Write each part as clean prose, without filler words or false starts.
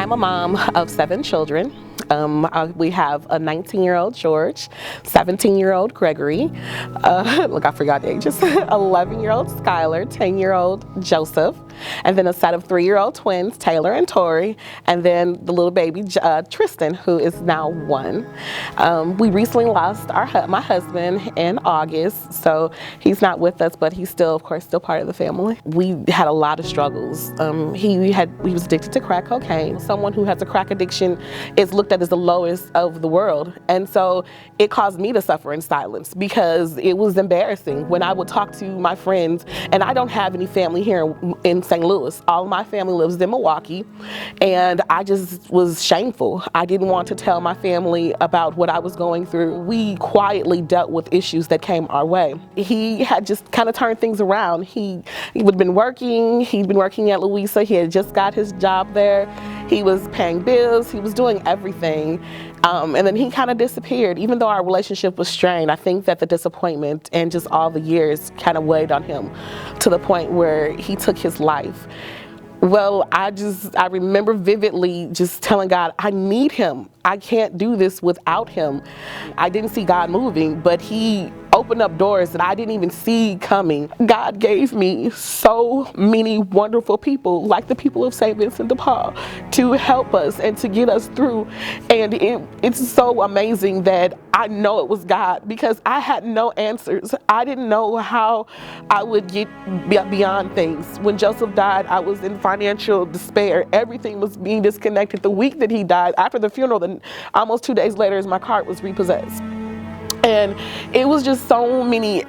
I'm a mom of 7 children. We have a 19-year-old George, 17-year-old Gregory, look, I forgot the ages, 11-year-old Skylar, 10-year-old Joseph, and then a set of 3-year-old twins, Taylor and Tori, and then the little baby Tristan, who is now 1. We recently lost my husband in August, so he's not with us, but he's still, of course, still part of the family. We had a lot of struggles. He was addicted to crack cocaine. Someone who has a crack addiction is looked at as the lowest of the world, and so it caused me to suffer in silence because it was embarrassing when I would talk to my friends. And I don't have any family here in St. Louis. All of my family lives in Milwaukee, and I just was shameful. I didn't want to tell my family about what I was going through. We quietly dealt with issues that came our way. He had just kind of turned things around. He would been working. He'd been working at Louisa. He had just got his job there. He was paying bills. He was doing everything. And then he kind of disappeared. Even though our relationship was strained, I think that the disappointment and just all the years kind of weighed on him to the point where he took his life. Well, I remember vividly just telling God, I need him. I can't do this without him. I didn't see God moving, but he opened up doors that I didn't even see coming. God gave me so many wonderful people, like the people of St. Vincent de Paul, to help us and to get us through. And it's so amazing that I know it was God, because I had no answers. I didn't know how I would get beyond things. When Joseph died, I was in financial despair. Everything was being disconnected. The week that he died, after the funeral, then almost 2 days later, my car was repossessed. And it was just so many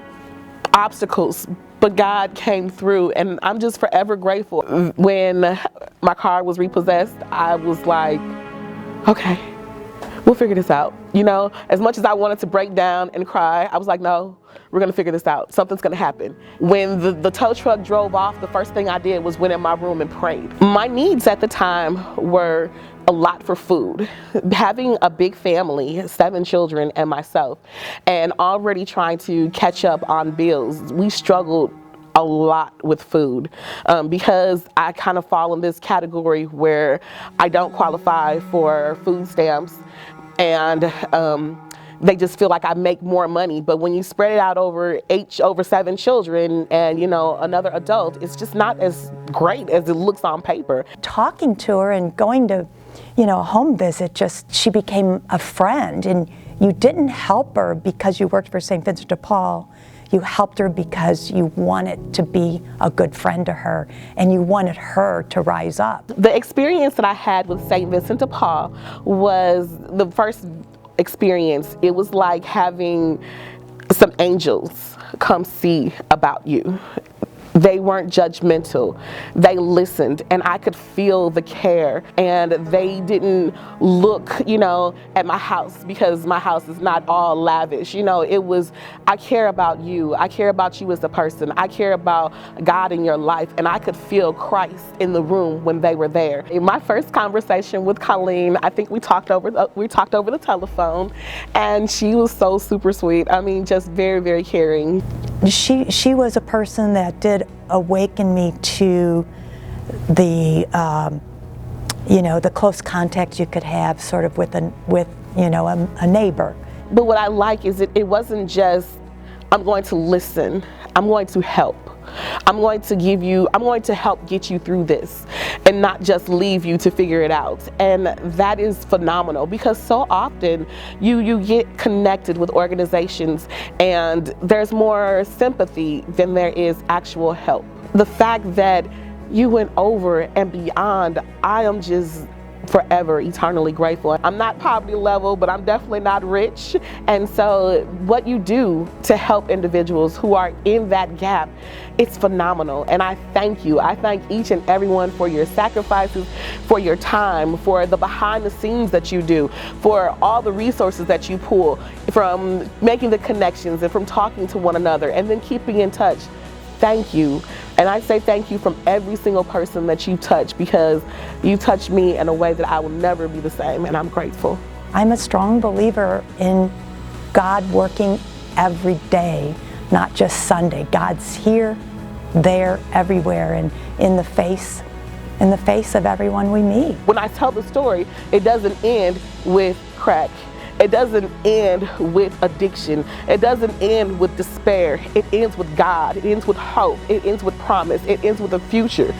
obstacles, but God came through, and I'm just forever grateful. When my car was repossessed, I was like, okay, we'll figure this out. You know, as much as I wanted to break down and cry, I was like, no, we're gonna figure this out. Something's gonna happen. When the tow truck drove off, the first thing I did was went in my room and prayed. My needs at the time were a lot for food. Having a big family, 7 children and myself, and already trying to catch up on bills, we struggled a lot with food because I kind of fall in this category where I don't qualify for food stamps, and they just feel like I make more money. But when you spread it out over 7 children and, you know, another adult, it's just not as great as it looks on paper. Talking to her and going to, you know, a home visit, she became a friend. And you didn't help her because you worked for St. Vincent de Paul. You helped her because you wanted to be a good friend to her, and you wanted her to rise up. The experience that I had with St. Vincent de Paul was the first experience. It was like having some angels come see about you. They weren't judgmental. They listened, and I could feel the care. And they didn't look, you know, at my house, because my house is not all lavish. You know, it was, I care about you. I care about you as a person. I care about God in your life. And I could feel Christ in the room when they were there. In my first conversation with Colleen, I think we talked over the telephone, and she was so super sweet. I mean, just very, very caring. She was a person that did awaken me to the you know, the close contact you could have sort of with you know, a neighbor. But what I like is it wasn't just, I'm going to listen, I'm going to help. I'm going to help get you through this, and not just leave you to figure it out. And that is phenomenal, because so often you get connected with organizations and there's more sympathy than there is actual help. The fact that you went over and beyond, I am just forever eternally grateful. I'm not poverty level, but I'm definitely not rich. And so what you do to help individuals who are in that gap, it's phenomenal. And I thank you. I thank each and everyone for your sacrifices, for your time, for the behind the scenes that you do, for all the resources that you pull, from making the connections and from talking to one another and then keeping in touch. Thank you. And I say thank you from every single person that you touch, because you touched me in a way that I will never be the same, and I'm grateful. I'm a strong believer in God working every day, not just Sunday. God's here, there, everywhere, and in the face in the face of everyone we meet. When I tell the story, it doesn't end with crack. It doesn't end with addiction. It doesn't end with despair. It ends with God. It ends with hope. It ends with promise. It ends with a future.